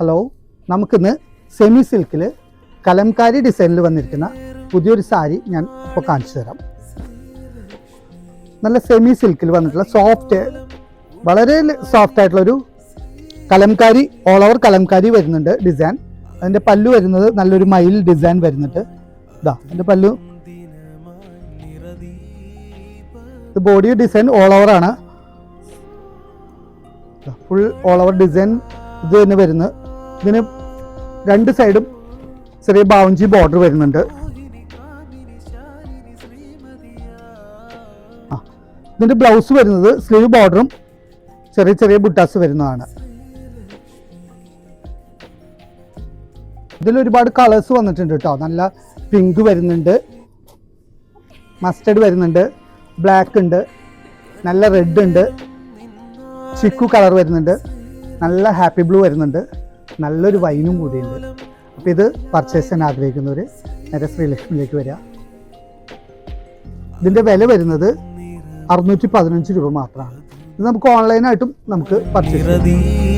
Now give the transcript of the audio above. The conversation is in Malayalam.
ഹലോ, നമുക്കിന്ന് സെമി സിൽക്കിൽ കലംകാരി ഡിസൈനിൽ വന്നിരിക്കുന്ന പുതിയൊരു സാരി ഞാൻ ഇപ്പോൾ കാണിച്ചു തരാം. നല്ല സെമി സിൽക്കിൽ വന്നിട്ടുള്ള വളരെ സോഫ്റ്റ് ആയിട്ടുള്ളൊരു കലംകാരി, ഓൾ ഓവർ കലംകാരി വരുന്നുണ്ട് ഡിസൈൻ. അതിൻ്റെ പല്ലു വരുന്നത് നല്ലൊരു മയിൽ ഡിസൈൻ വരുന്നുണ്ട്. ഇതാ അതിൻ്റെ പല്ലു. ഇത് ബോഡി ഡിസൈൻ ഓൾ ഓവറാണ്. ഫുൾ ഓൾ ഓവർ ഡിസൈൻ ഇത് തന്നെ വരുന്നത്. ഇതിന് രണ്ട് സൈഡും ചെറിയ ബൗഞ്ചി ബോർഡർ വരുന്നുണ്ട്. ഇതിൻ്റെ ബ്ലൗസ് വരുന്നത് സ്ലീവ് ബോർഡറും ചെറിയ ചെറിയ ബുട്ടാസ് വരുന്നതാണ്. ഇതിൽ ഒരുപാട് കളേഴ്സ് വന്നിട്ടുണ്ട് കേട്ടോ. നല്ല പിങ്ക് വരുന്നുണ്ട്, മസ്റ്റർഡ് വരുന്നുണ്ട്, ബ്ലാക്ക് ഉണ്ട്, നല്ല റെഡ് ഉണ്ട്, ചിക്കു കളർ വരുന്നുണ്ട്, നല്ല ഹാപ്പി ബ്ലൂ വരുന്നുണ്ട്, നല്ലൊരു വൈനും കൂടിയുണ്ട്. അപ്പോൾ ഇത് പർച്ചേസ് ചെയ്യാൻ ആഗ്രഹിക്കുന്നവർ നേരെ ശ്രീലക്ഷ്മിയിലേക്ക് വരിക. ഇതിൻ്റെ വില വരുന്നത് 615 രൂപ മാത്രമാണ്. ഇത് നമുക്ക് ഓൺലൈനായിട്ടും നമുക്ക് പർച്ചേസ് ചെയ്യാം.